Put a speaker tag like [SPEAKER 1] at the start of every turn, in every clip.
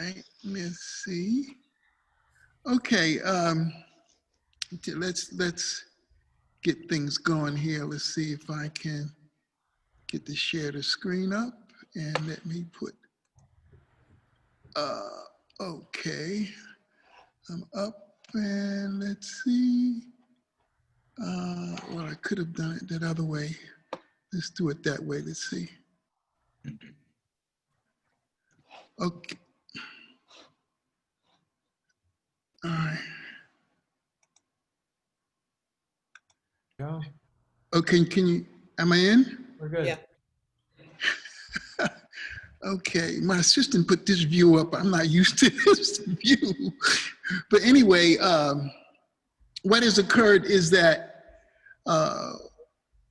[SPEAKER 1] right, let's see. Okay, let's get things going here. Let's see if I can get the share the screen up, and let me put, okay, I'm up, and let's see. Well, I could have done it that other way. Let's do it that way, let's see. Okay. All right.
[SPEAKER 2] Go.
[SPEAKER 1] Okay, can you, am I in?
[SPEAKER 2] We're good.
[SPEAKER 3] Yeah.
[SPEAKER 1] Okay, my assistant put this view up. I'm not used to this view. But anyway, what has occurred is that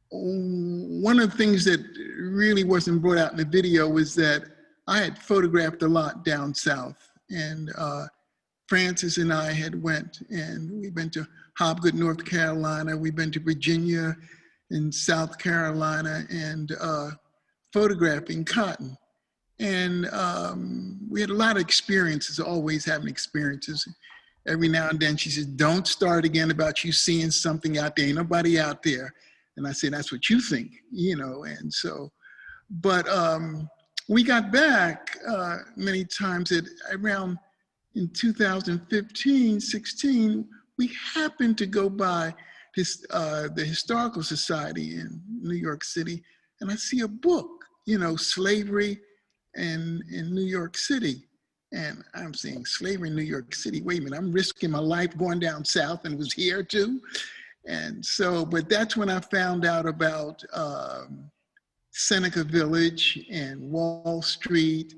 [SPEAKER 1] one of the things that really wasn't brought out in the video was that I had photographed a lot down south, and Francis and I had went, and we've been to Hobgood, North Carolina. We've been to Virginia and South Carolina, and photographing cotton. And we had a lot of experiences, always having experiences. Every now and then she says, don't start again about you seeing something out there. Ain't nobody out there. And I said, that's what you think, you know. And so, but we got back many times at around in 2015, 16, we happened to go by this, the Historical Society in New York City. And I see a book, you know, Slavery in New York City. And I'm saying, slavery in New York City, wait a minute, I'm risking my life going down south and was here too. And so, but that's when I found out about Seneca Village and Wall Street,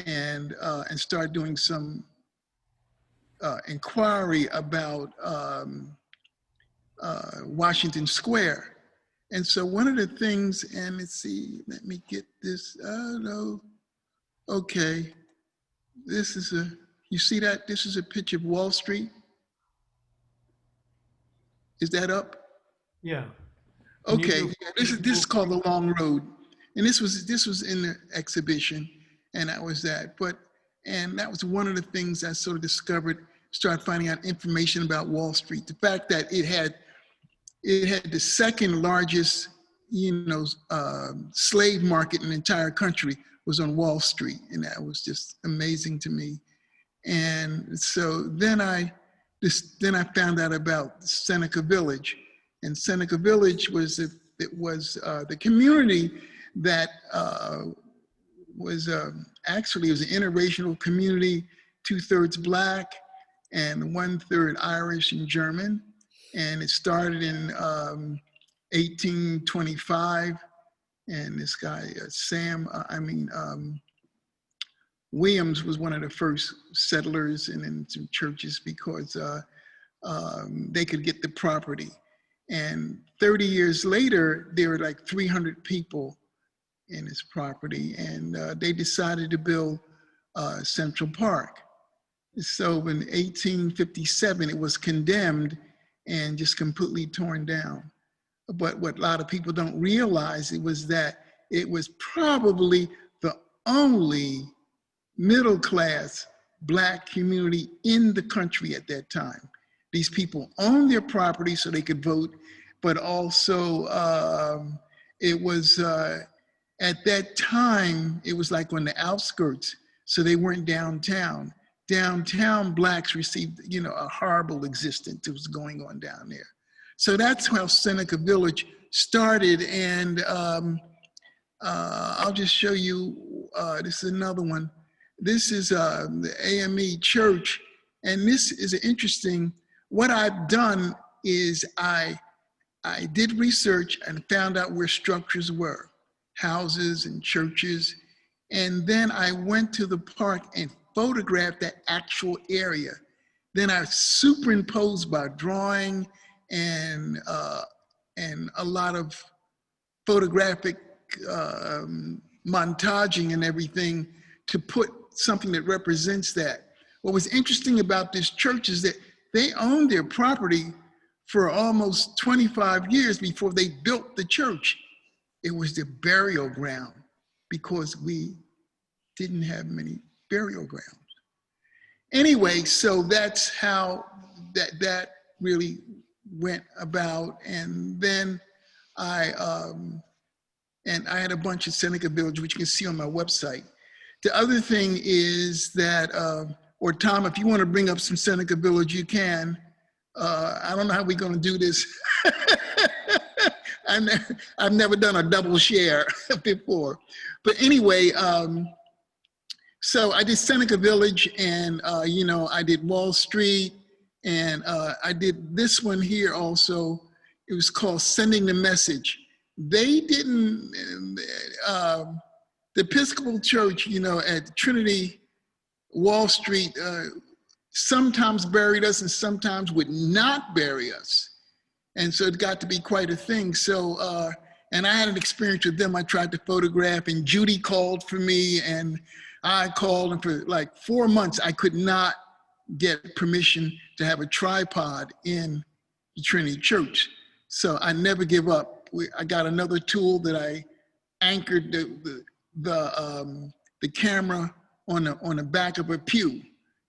[SPEAKER 1] and started doing some inquiry about Washington Square. And so one of the things, and let's see, let me get this, oh no, okay. This is a, you see that? This is a picture of Wall Street. Is that up?
[SPEAKER 2] Yeah.
[SPEAKER 1] Okay, this is called The Long Road. And this was in the exhibition, and that was that. And that was one of the things I sort of discovered, started finding out information about Wall Street. The fact that it had the second largest, you know, slave market in the entire country was on Wall Street, and that was just amazing to me. And so then I found out about Seneca Village, and Seneca Village was the community that was actually, it was an interracial community, 2/3 Black and 1/3 Irish and German. And it started in 1825. And this guy, Williams was one of the first settlers and in some churches because they could get the property. And 30 years later, there were like 300 people in this property, and they decided to build Central Park. So in 1857, it was condemned and just completely torn down. But what a lot of people don't realize was that it was probably the only middle-class Black community in the country at that time. These people owned their property so they could vote, but also it was, at that time, it was like on the outskirts, so they weren't downtown. Downtown Blacks received, you know, a horrible existence that was going on down there. So that's how Seneca Village started, and I'll just show you, this is another one. This is the AME Church, and this is interesting. What I've done is I did research and found out where structures were, houses and churches, and then I went to the park and photographed that actual area. Then I superimposed by drawing and a lot of photographic montaging and everything to put something that represents that. What was interesting about this church is that they owned their property for almost 25 years before they built the church. It was the burial ground because we didn't have many burial grounds. anyway, so that's how that really went about. And then I had a bunch of Seneca Village, which you can see on my website. The other thing is that, or Tom, if you want to bring up some Seneca Village, you can. I don't know how we're going to do this. I've never done a double share before. But anyway, so I did Seneca Village, and I did Wall Street, and I did this one here also. It was called Sending the Message. They didn't, the Episcopal Church, at Trinity, Wall Street, sometimes buried us and sometimes would not bury us. And so it got to be quite a thing. So, and I had an experience with them. I tried to photograph, and Judy called for me, and I called, and for like 4 months, I could not get permission to have a tripod in the Trinity Church. So I never give up. I got another tool that I anchored the camera on the back of a pew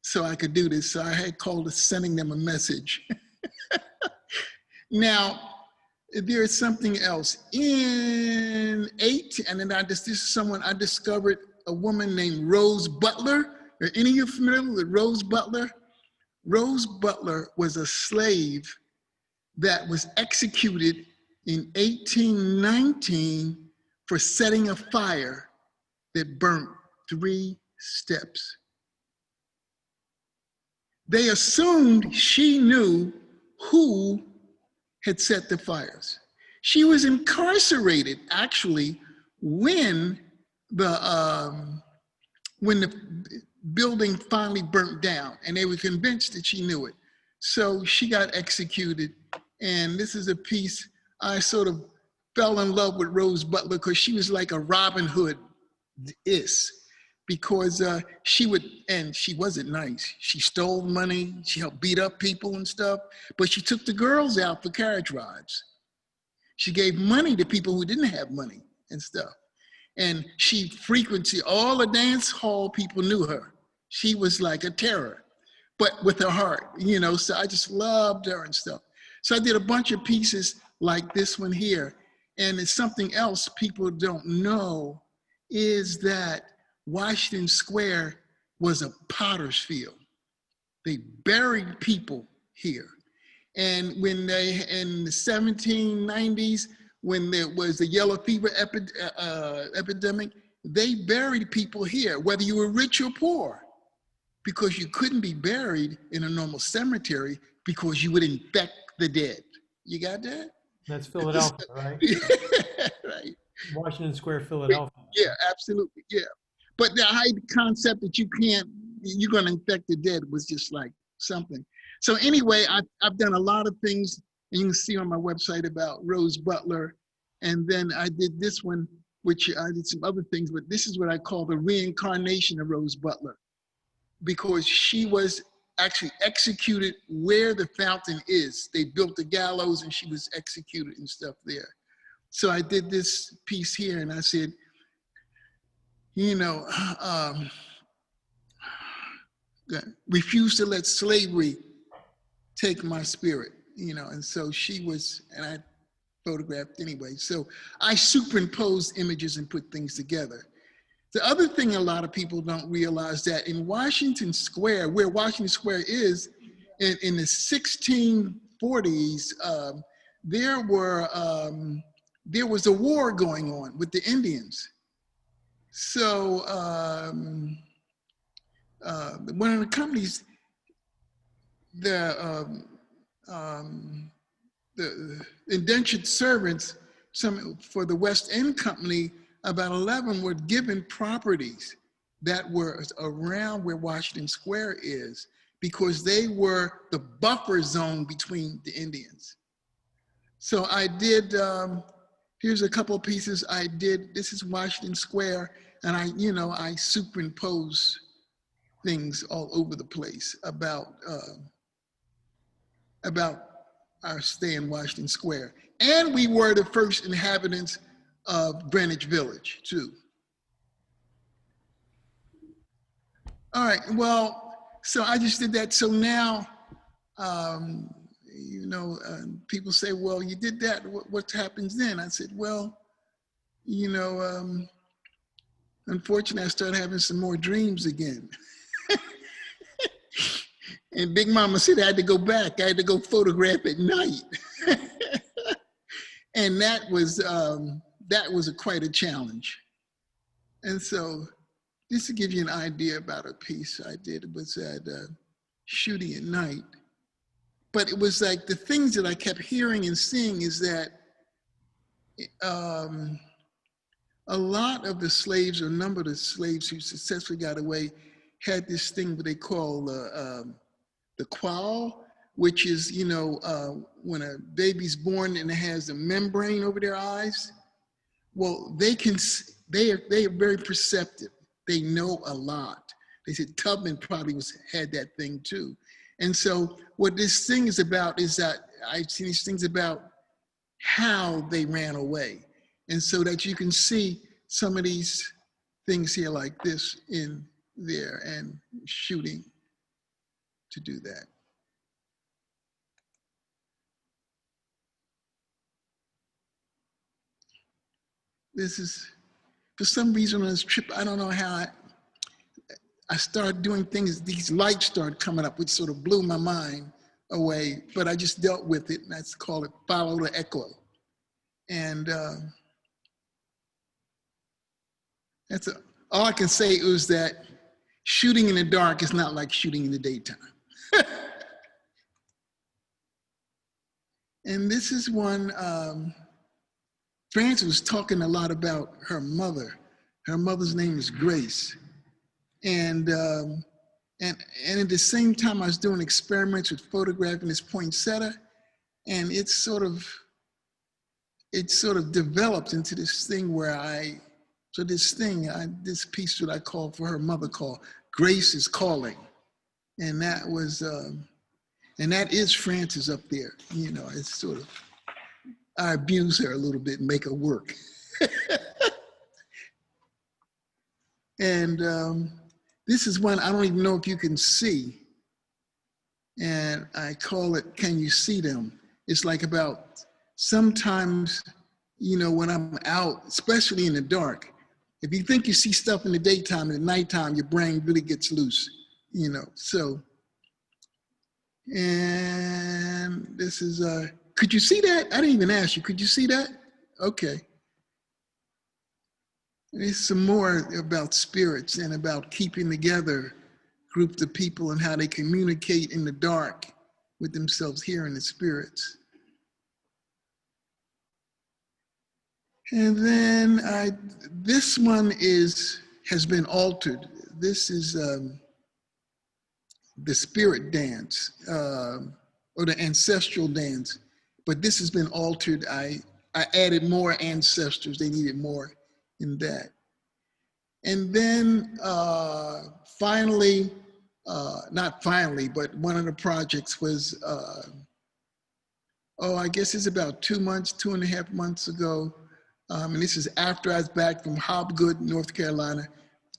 [SPEAKER 1] so I could do this. So I had called it Sending Them a Message. Now, there's something else. In and then this is someone I discovered, a woman named Rose Butler. Are any of you familiar with Rose Butler? Rose Butler was a slave that was executed in 1819 for setting a fire that burnt 3 steps. They assumed she knew who had set the fires. She was incarcerated, actually, when the building finally burnt down, and they were convinced that she knew it. So she got executed, and this is a piece. I sort of fell in love with Rose Butler because she was like a Robin Hood-is, because she wasn't nice. She stole money, she helped beat up people and stuff, but she took the girls out for carriage rides. She gave money to people who didn't have money and stuff. And she frequented, all the dance hall people knew her. She was like a terror, but with her heart, so I just loved her and stuff. So I did a bunch of pieces like this one here. And it's something else people don't know is that Washington Square was a potter's field. They buried people here. And when in the 1790s, when there was the yellow fever epidemic, they buried people here, whether you were rich or poor, because you couldn't be buried in a normal cemetery because you would infect the dead. You got that?
[SPEAKER 2] That's Philadelphia, right?
[SPEAKER 1] Right.
[SPEAKER 2] Washington Square, Philadelphia.
[SPEAKER 1] Yeah, absolutely, yeah. But the high concept that you're going to infect the dead was just like something. So anyway, I've done a lot of things, and you can see on my website about Rose Butler. And then I did this one, which I did some other things, but this is what I call the reincarnation of Rose Butler, because she was actually executed where the fountain is. They built the gallows and she was executed and stuff there. So I did this piece here, and I said, refuse to let slavery take my spirit, and so she was, and I photographed anyway. So I superimposed images and put things together. The other thing a lot of people don't realize that in Washington Square, where Washington Square is, in the 1640s, there was a war going on with the Indians. So one of the companies, the indentured servants, for the West End Company, about 11 were given properties that were around where Washington Square is, because they were the buffer zone between the Indians. So I did, here's a couple of pieces I did. This is Washington Square, and I superimpose things all over the place about our stay in Washington Square. And we were the first inhabitants of Greenwich Village, too. All right, well, so I just did that. So now, people say, well, you did that. What happens then? I said, well, unfortunately, I started having some more dreams again. And Big Mama said I had to go back. I had to go photograph at night. And that was quite a challenge. And so just to give you an idea about a piece I did, it was at shooting at night. But it was like the things that I kept hearing and seeing is that a lot of the slaves, or a number of the slaves who successfully got away, had this thing that they call the qual, which is, when a baby's born and it has a membrane over their eyes. Well, they are very perceptive. They know a lot. They said Tubman probably had that thing too. And so what this thing is about is that I've seen these things about how they ran away. And so that you can see some of these things here like this in there and shooting to do that. This is, for some reason on this trip, I don't know how I started doing things, these lights started coming up, which sort of blew my mind away, but I just dealt with it, and I call it follow the echo. And all I can say is that shooting in the dark is not like shooting in the daytime. And this is one, Frances was talking a lot about her mother. Her mother's name is Grace. And at the same time, I was doing experiments with photographing this poinsettia, and it sort of developed into this thing where this piece that I called for her mother called Grace is Calling. And that was, and that is Frances up there. It's sort of, I abuse her a little bit and make her work. And this is one I don't even know if you can see. And I call it, Can You See Them? It's like about sometimes, when I'm out, especially in the dark, if you think you see stuff in the daytime, at nighttime, your brain really gets loose, so. And this is, could you see that? I didn't even ask you, could you see that? Okay. There's some more about spirits and about keeping together groups of people and how they communicate in the dark with themselves, hearing the spirits. And then this one has been altered. This is the spirit dance, or the ancestral dance, but this has been altered. I added more ancestors. They needed more in that. And then finally, not finally, but one of the projects was, I guess it's about 2.5 months ago. And this is after I was back from Hobgood, North Carolina,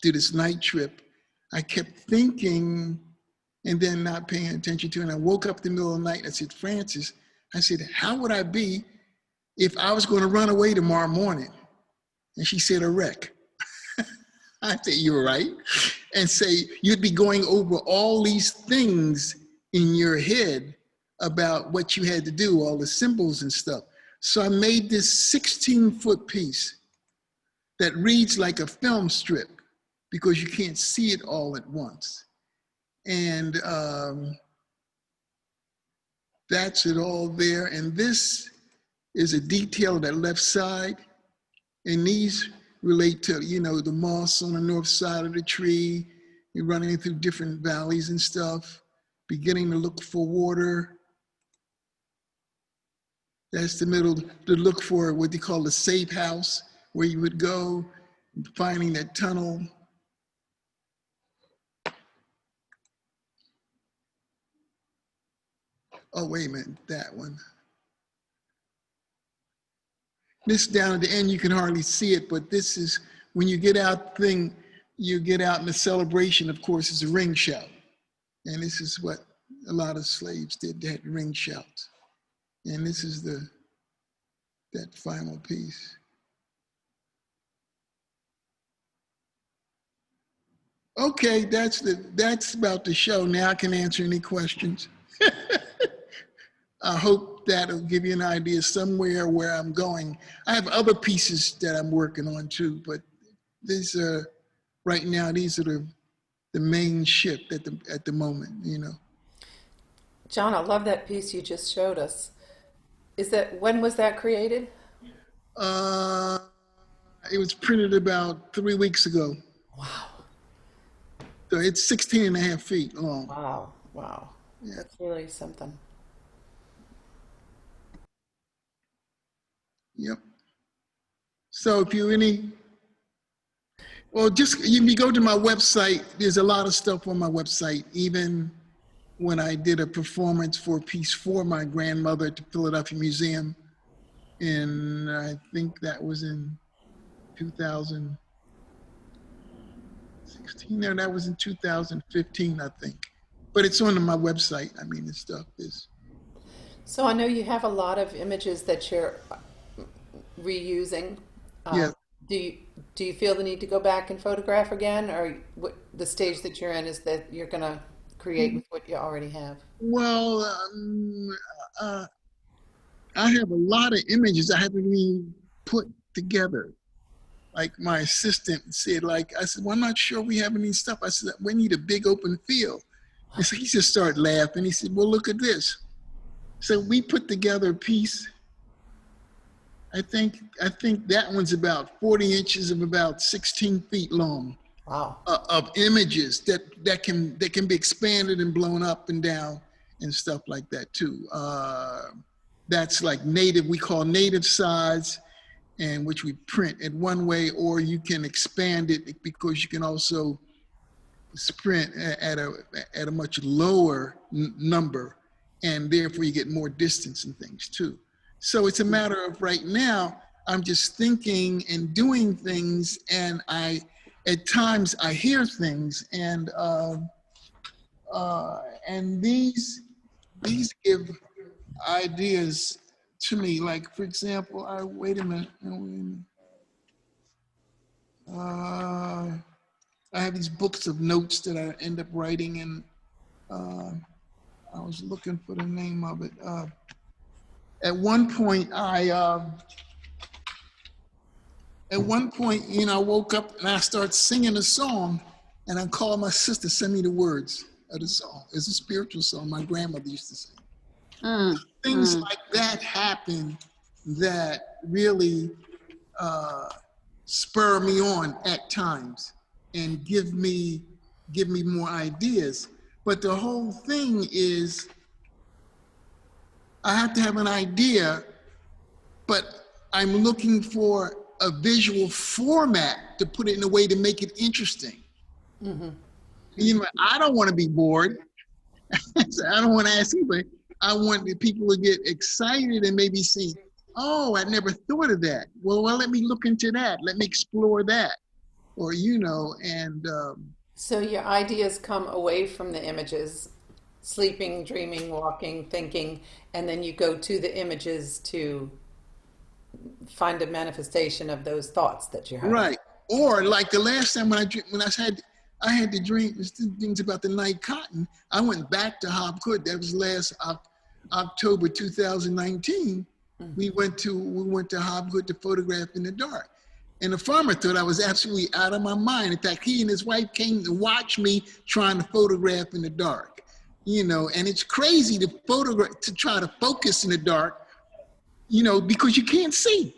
[SPEAKER 1] did this night trip. I kept thinking and then not paying attention to it. And I woke up in the middle of the night and I said, Frances, I said, how would I be if I was going to run away tomorrow morning? And she said, a wreck. I said, you're right. And say, you'd be going over all these things in your head about what you had to do, all the symbols and stuff. So I made this 16-foot piece that reads like a film strip because you can't see it all at once. And that's it all there. And this is a detail of that left side. And these relate to, the moss on the north side of the tree. You're running through different valleys and stuff, beginning to look for water. That's the middle, to look for what they call the safe house, where you would go, finding that tunnel. Oh, wait a minute, that one. This down at the end, you can hardly see it, but this is, when you get out you get out in the celebration, of course, it's a ring shout. And this is what a lot of slaves did. They had ring shouts. And this is that final piece. Okay, that's about the show. Now I can answer any questions. I hope that'll give you an idea somewhere where I'm going. I have other pieces that I'm working on too, but these are right now. These are the main ship at the moment. You know.
[SPEAKER 3] John, I love that piece you just showed us. When was that created?
[SPEAKER 1] It was printed about 3 weeks ago.
[SPEAKER 3] Wow.
[SPEAKER 1] So it's 16 and a half feet long.
[SPEAKER 3] Wow. Wow.
[SPEAKER 1] Yeah.
[SPEAKER 3] That's really something.
[SPEAKER 1] Yep. So if you just if you go to my website, there's a lot of stuff on my website. Even when I did a performance for a piece for my grandmother at the Philadelphia Museum, and I think that was in 2016. No, that was in 2015, I think. But it's on my website. I mean, the stuff is.
[SPEAKER 3] So I know you have a lot of images that you're reusing.
[SPEAKER 1] Yeah.
[SPEAKER 3] Do you feel the need to go back and photograph again, or the stage that you're in is that you're going to create with what you already have?
[SPEAKER 1] Well, I have a lot of images I haven't even put together. Like my assistant said, I said, well, I'm not sure we have any stuff. I said, we need a big open field. And so he just started laughing. He said, well, look at this. So we put together a piece. I think that one's about 40 inches of about 16 feet long.
[SPEAKER 3] Wow.
[SPEAKER 1] Of images that can be expanded and blown up and down and stuff like that too. That's like native, we call native size, and which we print in one way, or you can expand it because you can also print at a much lower number, and therefore you get more distance and things too. So it's a matter of right now, I'm just thinking and doing things, and at times I hear things, and these give ideas to me. Like, for example, wait a minute. I have these books of notes that I end up writing, and I was looking for the name of it. At one point, I woke up and I started singing a song, and I called my sister, send me the words of the song. It's a spiritual song my grandmother used to sing. Things like that happen that really spur me on at times and give me more ideas. But the whole thing is, I have to have an idea, but I'm looking for a visual format to put it in a way to make it interesting.
[SPEAKER 3] Mm-hmm.
[SPEAKER 1] You know, I don't want to be bored. So I don't want to ask anybody. I want the people to get excited and maybe see, oh, I never thought of that. Well, let me look into that. Let me explore that. Or, and.
[SPEAKER 3] So your ideas come away from the images, sleeping, dreaming, walking, thinking, and then you go to the images to find a manifestation of those thoughts that you have.
[SPEAKER 1] Right. Or like the last time when I had the dream, things about the night cotton, I went back to Hobgood. That was last October 2019. Mm-hmm. We went to Hobgood to photograph in the dark. And the farmer thought I was absolutely out of my mind. In fact, he and his wife came to watch me trying to photograph in the dark. And it's crazy to try to focus in the dark, because you can't see.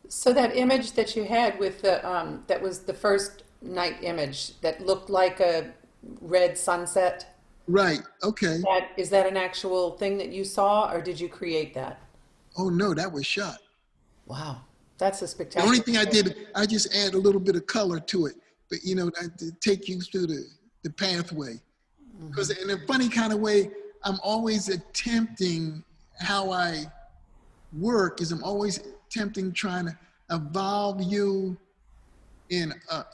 [SPEAKER 3] So that image that you had with that was the first night image that looked like a red sunset.
[SPEAKER 1] Right. Okay.
[SPEAKER 3] Is that an actual thing that you saw, or did you create that?
[SPEAKER 1] Oh no, that was shot.
[SPEAKER 3] Wow, that's a spectacular.
[SPEAKER 1] The only thing I did, I just add a little bit of color to it, but to take you through the pathway. Because in a funny kind of way, I'm always attempting, how I work is I'm always attempting, trying to evolve you in a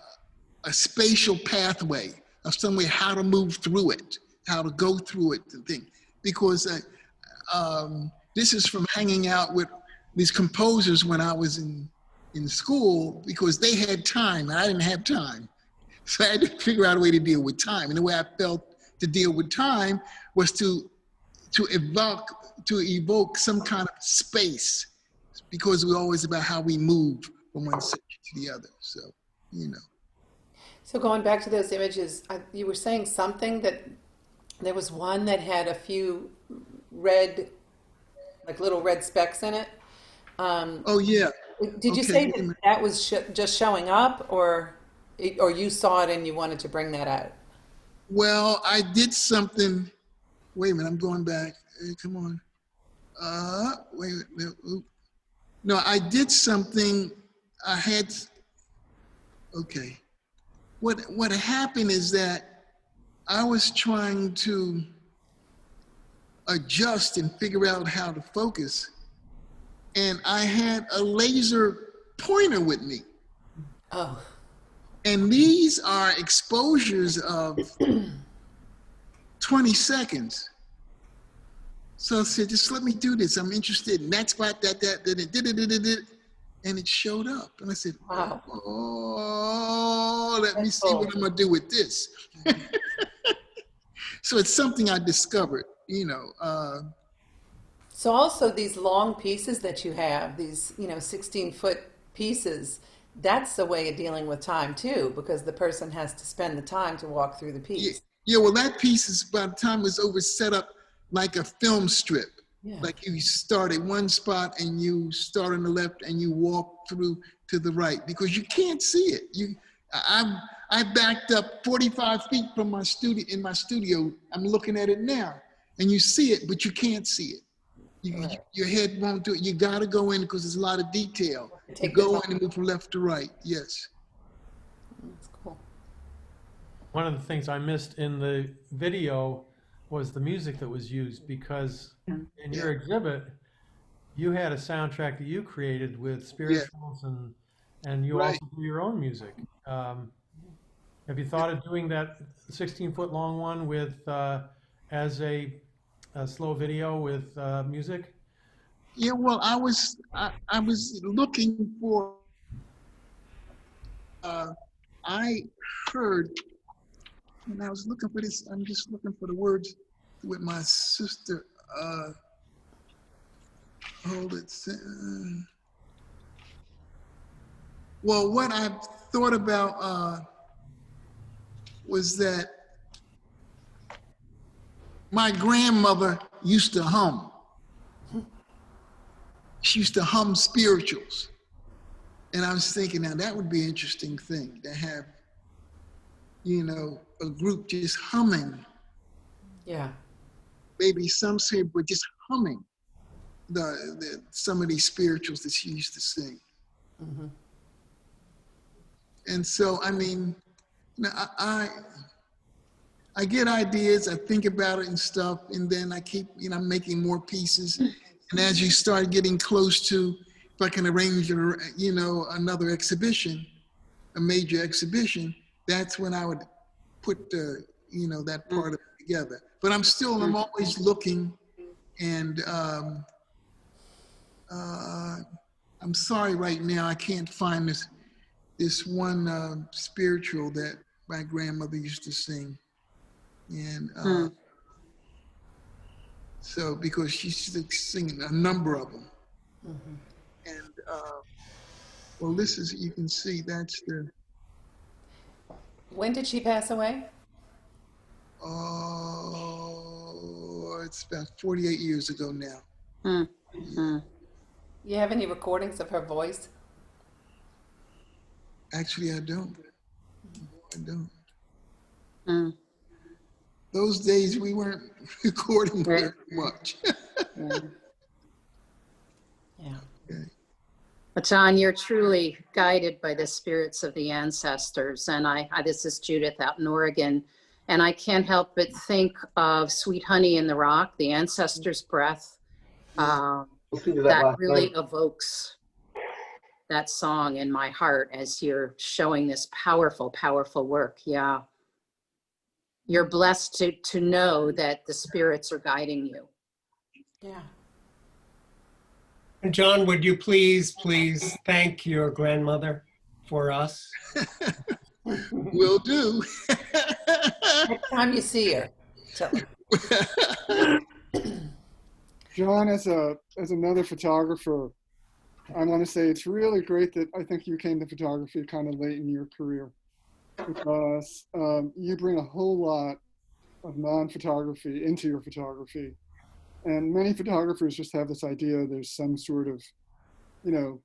[SPEAKER 1] spatial pathway of some way how to move through it. how to go through it and think. Because this is from hanging out with these composers when I was in school, because they had time and I didn't have time. So I had to figure out a way to deal with time. And the way I felt to deal with time was to evoke some kind of space, because we're always about how we move from one section to the other. So, you know.
[SPEAKER 3] So going back to those images, you were saying something that there was one that had a few red, like little red specks in it.
[SPEAKER 1] Oh yeah.
[SPEAKER 3] Did you
[SPEAKER 1] Okay,
[SPEAKER 3] say
[SPEAKER 1] wait a
[SPEAKER 3] that
[SPEAKER 1] minute.
[SPEAKER 3] that was just showing up, or you saw it and you wanted to bring that out?
[SPEAKER 1] Well, I did something. Wait a minute, I'm going back. Hey, come on. Wait a minute. Oop. No, I did something. I had. Okay. What happened is that I was trying to adjust and figure out how to focus, and I had a laser pointer with me.
[SPEAKER 3] Oh,
[SPEAKER 1] And these are exposures of 20 seconds. So I said, just let me do this. I'm interested in that spot, and it showed up. And I said,
[SPEAKER 3] wow.
[SPEAKER 1] oh, let me
[SPEAKER 3] That's
[SPEAKER 1] see what
[SPEAKER 3] cool.
[SPEAKER 1] I'm gonna do with this. So it's something I discovered, you know.
[SPEAKER 3] So also these long pieces that you have, these, 16-foot pieces, that's a way of dealing with time too, because the person has to spend the time to walk through the
[SPEAKER 1] Yeah,
[SPEAKER 3] piece.
[SPEAKER 1] yeah, well, that piece is, by the time it's over, set up like a film strip.
[SPEAKER 3] Yeah.
[SPEAKER 1] Like you start at one spot and you start on the left and you walk through to the right, because you can't see it. I backed up 45 feet from my studio. In my studio, I'm looking at it now, and you see it, but you can't see it.
[SPEAKER 3] Right.
[SPEAKER 1] Your head won't do it. You got to go in because there's a lot of detail. You
[SPEAKER 3] Take the
[SPEAKER 1] go
[SPEAKER 3] time.
[SPEAKER 1] in and move from left to right. Yes.
[SPEAKER 3] That's cool.
[SPEAKER 2] One of the things I missed in the video was the music that was used, because in
[SPEAKER 1] Yeah.
[SPEAKER 2] your exhibit, you had a soundtrack that you created with
[SPEAKER 1] Yeah.
[SPEAKER 2] spirituals, and you
[SPEAKER 1] Right.
[SPEAKER 2] also do your own music. Have you thought of doing that 16-foot long one with as a slow video with music?
[SPEAKER 1] Yeah. Well, I was looking for. I heard, and I was looking for this. I'm just looking for the words with my sister. Hold it. Well, what I thought about was that my grandmother used to hum. She used to hum spirituals. And I was thinking, now that would be an interesting thing to have, a group just humming,
[SPEAKER 3] Yeah.
[SPEAKER 1] maybe some say, but just humming some of these spirituals that she used to sing.
[SPEAKER 3] Hmm.
[SPEAKER 1] And so, I mean, I get ideas, I think about it and stuff, and then I keep, making more pieces. And as you start getting close to, if I can arrange, another exhibition, a major exhibition, that's when I would put that part of it together. But I'm always looking, and I'm sorry right now I can't find this one spiritual that my grandmother used to sing. And so, because she's singing a number of them.
[SPEAKER 3] Hmm.
[SPEAKER 1] And well, this is, you can see, that's the,
[SPEAKER 3] When did she pass away?
[SPEAKER 1] oh, it's about 48 years ago now.
[SPEAKER 4] Mm.
[SPEAKER 1] Yeah.
[SPEAKER 4] Mm.
[SPEAKER 3] You have any recordings of her voice?
[SPEAKER 1] Actually, I don't. I don't.
[SPEAKER 4] Mm.
[SPEAKER 1] Those days we weren't recording
[SPEAKER 4] Right.
[SPEAKER 1] very much.
[SPEAKER 4] Yeah.
[SPEAKER 3] Yeah.
[SPEAKER 1] Okay.
[SPEAKER 4] But John, you're truly guided by the spirits of the ancestors. And this is Judith out in Oregon. And I can't help but think of Sweet Honey in the Rock, the ancestor's breath. That really evokes that song in my heart as you're showing this powerful, powerful work. Yeah. you're blessed to know that the spirits are guiding you.
[SPEAKER 3] Yeah.
[SPEAKER 5] And John, would you please thank your grandmother for us?
[SPEAKER 1] Will do.
[SPEAKER 3] Next time you see her, tell her.
[SPEAKER 6] John, as another photographer, I want to say it's really great that I think you came to photography kind of late in your career, because you bring a whole lot of non-photography into your photography. And many photographers just have this idea there's some sort of, there's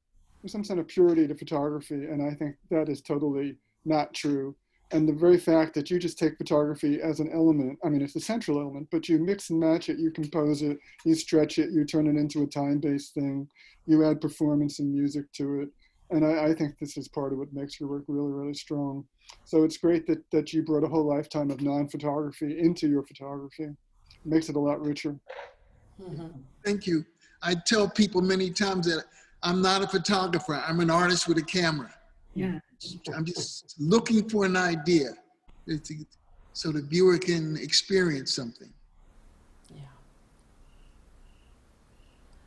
[SPEAKER 6] some sort of purity to photography. And I think that is totally not true. And the very fact that you just take photography as an element, I mean, it's the central element, but you mix and match it, you compose it, you stretch it, you turn it into a time-based thing, you add performance and music to it. And I think this is part of what makes your work really, really strong. So it's great that you brought a whole lifetime of non-photography into your photography. It makes it a lot richer.
[SPEAKER 1] Thank you. I tell people many times that I'm not a photographer. I'm an artist with a camera.
[SPEAKER 3] Yeah.
[SPEAKER 1] I'm just looking for an idea so the viewer can experience something.
[SPEAKER 3] Yeah.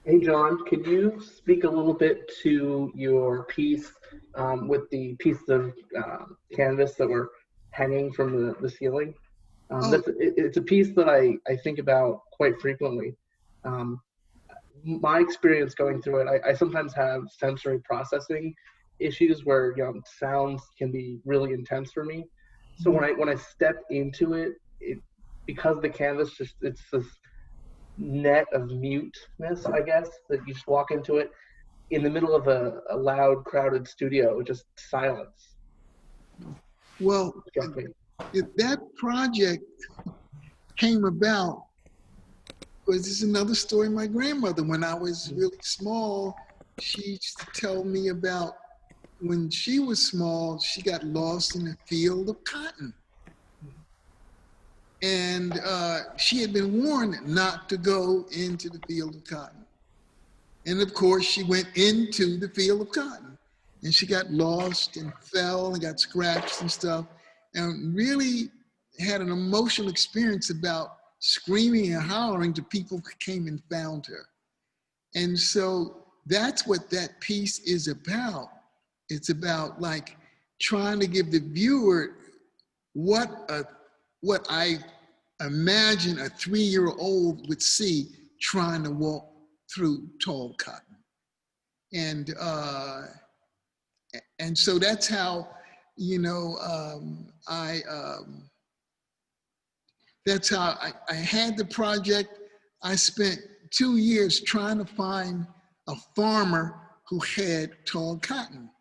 [SPEAKER 7] Hey, John, could you speak a little bit to your piece with the piece of canvas that were hanging from the ceiling? It's a piece that I think about quite frequently. My experience going through it, I sometimes have sensory processing issues where sounds can be really intense for me. So when I step into it, because the canvas it's this net of muteness, I guess, that you just walk into it in the middle of a loud, crowded studio, just silence.
[SPEAKER 1] Well, if that project came about, because this is another story. My grandmother, when I was really small, she used to tell me about when she was small, she got lost in a field of cotton. And she had been warned not to go into the field of cotton. And of course, she went into the field of cotton. And she got lost and fell and got scratched and stuff. And really had an emotional experience about screaming and hollering to people who came and found her. And so that's what that piece is about. It's about like trying to give the viewer what I imagine a 3-year-old would see trying to walk through tall cotton. And so that's how, that's how I had the project. I spent 2 years trying to find a farmer who had tall cotton.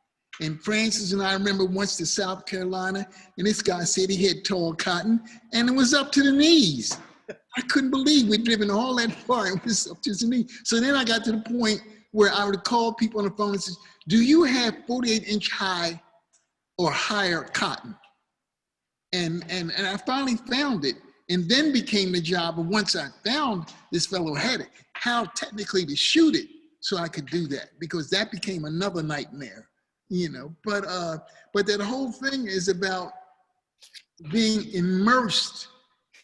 [SPEAKER 1] And Francis and I remember once to South Carolina, and this guy said he had tall cotton, and it was up to the knees. I couldn't believe we'd driven all that far, it was up to his knees. So then I got to the point where I would call people on the phone and say, do you have 48-inch high or higher cotton? And I finally found it. And then became the job of, once I found this fellow had it, how technically to shoot it so I could do that, because that became another nightmare, But that whole thing is about being immersed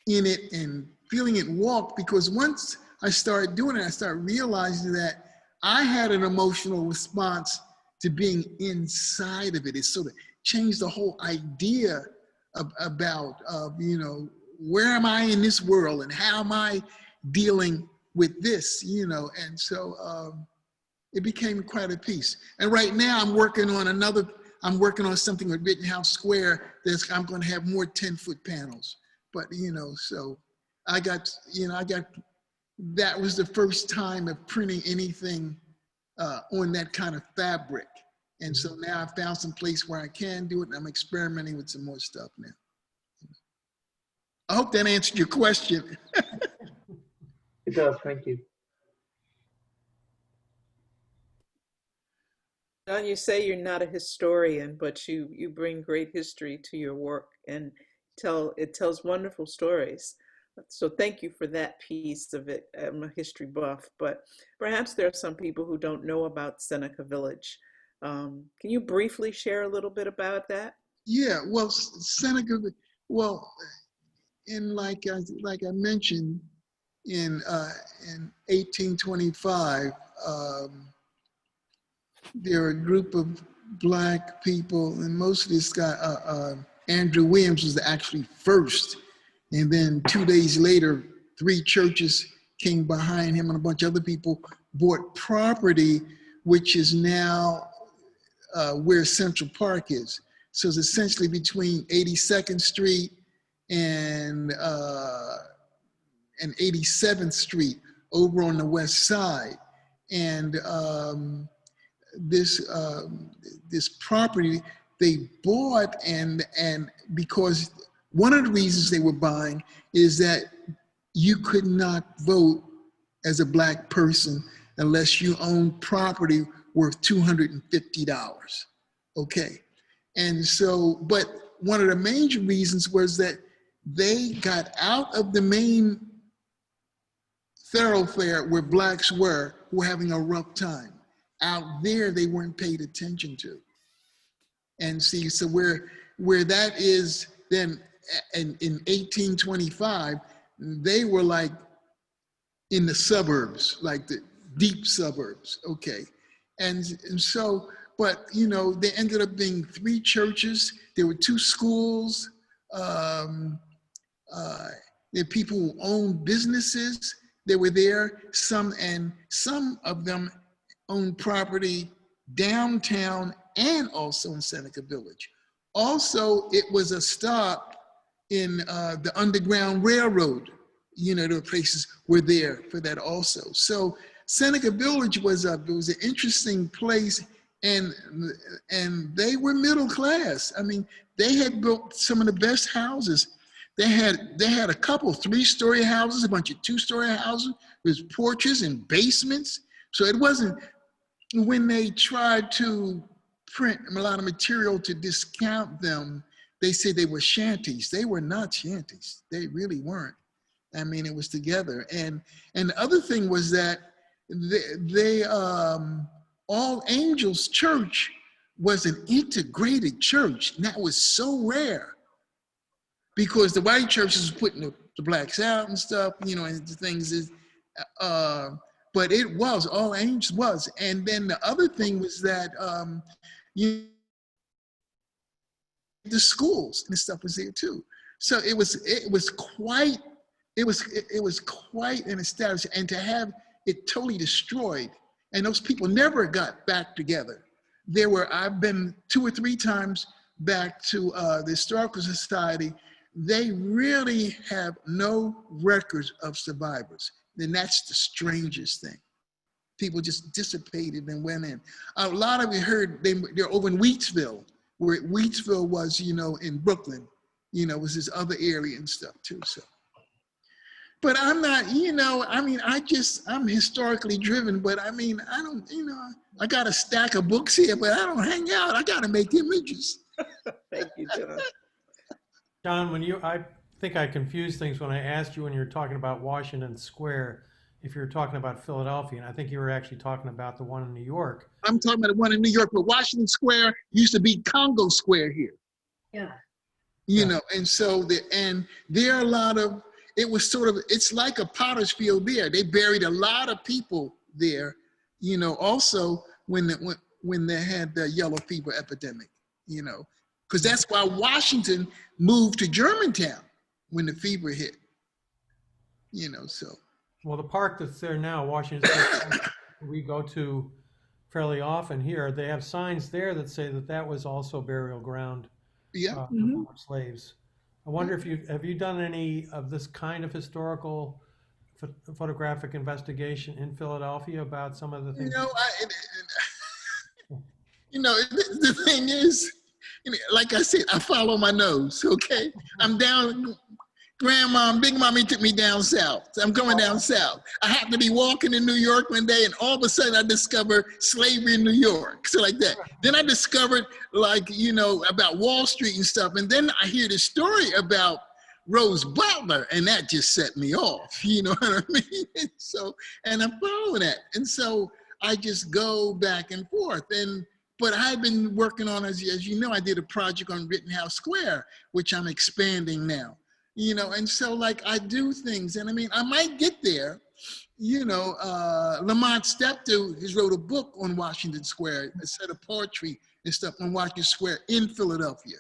[SPEAKER 1] in it and feeling it walk, because once I started doing it, I started realizing that I had an emotional response to being inside of it. It sort of changed the whole idea about where am I in this world and how am I dealing with this, And so it became quite a piece. And right now I'm working on something with Rittenhouse Square I'm going to have more 10-foot panels. But, so I got, that was the first time of printing anything on that kind of fabric. And so now I found some place where I can do it, and I'm experimenting with some more stuff now. I hope that answered your question.
[SPEAKER 7] It does, thank you.
[SPEAKER 8] John, you say you're not a historian, but you bring great history to your work, and it tells wonderful stories. So thank you for that piece of it. I'm a history buff, but perhaps there are some people who don't know about Seneca Village. Can you briefly share a little bit about that?
[SPEAKER 1] Yeah, well, Seneca, like I mentioned, in 1825, there were a group of Black people, and most of this guy, Andrew Williams, was actually first. And then 2 days later, 3 churches came behind him, and a bunch of other people bought property, which is now where Central Park is. So it's essentially between 82nd Street and 87th Street over on the west side. And this property they bought, and because one of the reasons they were buying is that you could not vote as a Black person unless you owned property worth $250. Okay. And so, but one of the major reasons was that they got out of the main thoroughfare where Blacks were having a rough time. Out there, they weren't paid attention to. And see, so where that is then in 1825, they were like in the suburbs, like the deep suburbs, okay. And so, but you know, they ended up being 3 churches. There were 2 schools. There were people who owned businesses. They were there. Some of them owned property downtown and also in Seneca Village. Also, it was a stop in the Underground Railroad. You know, the places were there for that also. So Seneca Village was an interesting place, and they were middle class. I mean, they had built some of the best houses. They had a couple 3-story houses, a bunch of 2-story houses with porches and basements. So it wasn't, when they tried to print a lot of material to discount them, they said they were shanties. They were not shanties. They really weren't. I mean, it was together. And the other thing was that All Angels Church was an integrated church. And that was so rare because the white churches were putting the Blacks out and stuff, you know, and the things is, but it was, All Angels was. And then the other thing was that, the schools and stuff was there too. So it was quite an establishment, and to have it totally destroyed, and those people never got back together. I've been 2 or 3 times back to the Historical Society. They really have no records of survivors. And that's the strangest thing. People just dissipated and went in. A lot of you heard they're over in Wheatsville, where Wheatsville was, you know, in Brooklyn, you know, was this other area and stuff too, so. But I'm not, you know, I mean, I'm historically driven, but I mean, I don't, you know, I got a stack of books here, but I don't hang out. I got to make images.
[SPEAKER 8] Thank you, John.
[SPEAKER 2] John, I think I confused things when I asked you when you were talking about Washington Square, if you were talking about Philadelphia, and I think you were actually talking about the one in New York.
[SPEAKER 1] I'm talking about the one in New York, but Washington Square used to be Congo Square here.
[SPEAKER 4] Yeah.
[SPEAKER 1] You know, and so there are a lot of, it was sort of, it's like a potter's field there. They buried a lot of people there, you know, also when they had the yellow fever epidemic, you know, because that's why Washington moved to Germantown when the fever hit, you know, so.
[SPEAKER 2] Well, the park that's there now, Washington State, we go to fairly often here. They have signs there that say that was also burial ground
[SPEAKER 1] Yeah.
[SPEAKER 2] for slaves. I wonder if have you done any of this kind of historical photographic investigation in Philadelphia about some of the things?
[SPEAKER 1] You know, the thing is, like I said, I follow my nose. Okay, I'm down. Grandma and Big Mommy took me down south. I'm going down south. I happened to be walking in New York one day, and all of a sudden I discovered slavery in New York, so like that. Then I discovered, like, you know, about Wall Street and stuff. And then I hear this story about Rose Butler, and that just set me off, you know what I mean? So, and I'm following that. And so I just go back and forth. But I've been working on, as you know, I did a project on Rittenhouse Square, which I'm expanding now. you know, and so like I do things, and I mean, I might get there, you know. Lamont Steptoe has wrote a book on Washington Square, a set of poetry and stuff on Washington Square in Philadelphia.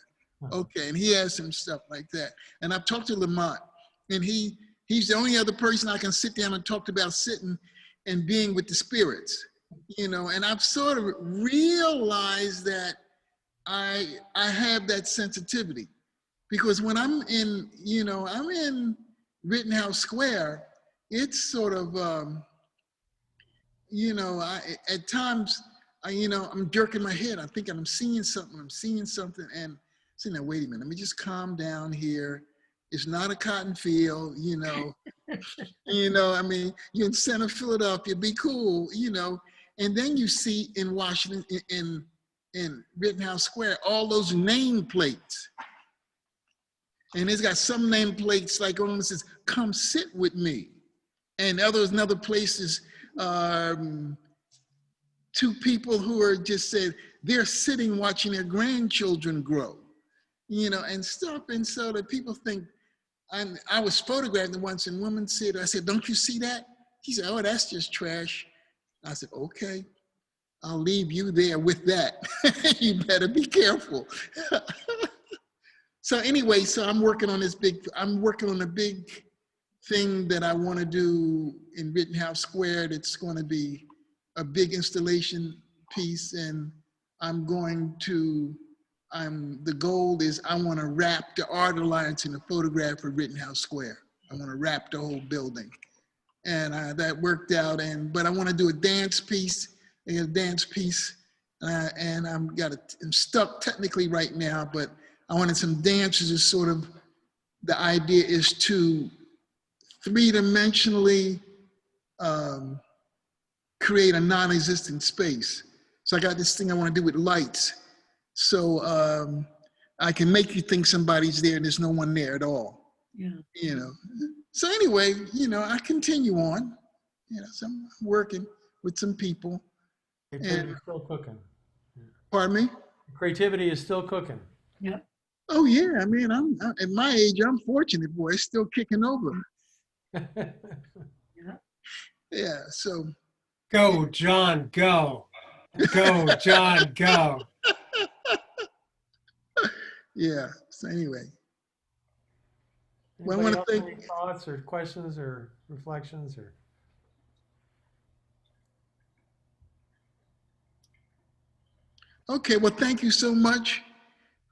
[SPEAKER 1] Okay, and he has some stuff like that. And I've talked to Lamont, and he's the only other person I can sit down and talk about sitting and being with the spirits, you know. And I've sort of realized that I have that sensitivity, because when I'm in, you know, I'm in Rittenhouse Square, it's sort of, you know, at times, you know, I'm jerking my head. I'm thinking I'm seeing something, and saying, now, wait a minute, let me just calm down here. It's not a cotton field, you know. You know, I mean, you're in center Philadelphia, be cool, you know. And then you see in Washington, in Rittenhouse Square, all those nameplates. And it's got some nameplates like on it says, come sit with me. And others in other places, two people who are just said, they're sitting watching their grandchildren grow, you know, and stuff. And so that people think, I was photographed once, and woman said, I said, don't you see that? He said, oh, that's just trash. I said, okay, I'll leave you there with that. You better be careful. So anyway, so I'm working on a big thing that I want to do in Rittenhouse Square. That's going to be a big installation piece, and the goal is I want to wrap the Art Alliance in a photograph of Rittenhouse Square. I want to wrap the whole building. And that worked out, but I want to do a dance piece, and I'm stuck technically right now, but I wanted some dances. Is sort of, the idea is to three-dimensionally create a non-existent space. So I got this thing I want to do with lights. So I can make you think somebody's there and there's no one there at all.
[SPEAKER 8] Yeah.
[SPEAKER 1] You know. So anyway, you know, I continue on. You know, so I'm working with some people.
[SPEAKER 2] Creativity is still cooking.
[SPEAKER 1] Pardon me?
[SPEAKER 2] Creativity is still cooking.
[SPEAKER 8] Yeah.
[SPEAKER 1] Oh yeah, I mean, I'm at my age, I'm fortunate, boy. It's still kicking over. Yeah. So.
[SPEAKER 5] Go, John, go. Go, John, go.
[SPEAKER 1] Yeah. So anyway. Well, I
[SPEAKER 2] Anybody
[SPEAKER 1] want
[SPEAKER 2] else
[SPEAKER 1] to
[SPEAKER 2] have
[SPEAKER 1] thank.
[SPEAKER 2] any thoughts or questions or reflections or?
[SPEAKER 1] Okay. Well, thank you so much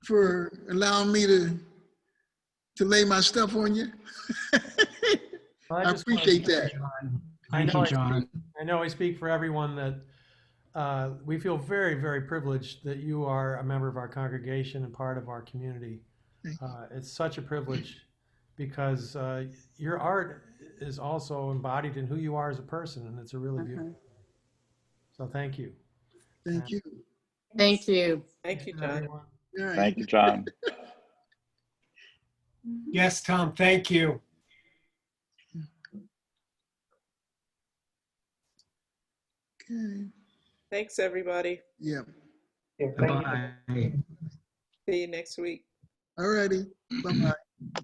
[SPEAKER 1] for allowing me to lay my stuff on you.
[SPEAKER 2] Well,
[SPEAKER 1] I
[SPEAKER 2] just wanna
[SPEAKER 1] appreciate
[SPEAKER 2] say,
[SPEAKER 1] that.
[SPEAKER 9] John.
[SPEAKER 2] I
[SPEAKER 9] Thank
[SPEAKER 2] know
[SPEAKER 9] you,
[SPEAKER 2] I
[SPEAKER 9] John.
[SPEAKER 2] I know I speak for everyone that we feel very, very privileged that you are a member of our congregation and part of our community. It's such a privilege because your art is also embodied in who you are as a person, and it's a really beautiful thing. So thank you.
[SPEAKER 1] Thank you.
[SPEAKER 4] Thank you.
[SPEAKER 8] Thank you, John.
[SPEAKER 2] Everyone.
[SPEAKER 1] All right.
[SPEAKER 10] Thank you, John.
[SPEAKER 5] Yes, Tom, thank you.
[SPEAKER 1] Okay.
[SPEAKER 8] Thanks, everybody.
[SPEAKER 1] Yeah.
[SPEAKER 7] Yeah, thank you.
[SPEAKER 9] Bye.
[SPEAKER 8] See you next week.
[SPEAKER 1] All righty. Bye-bye.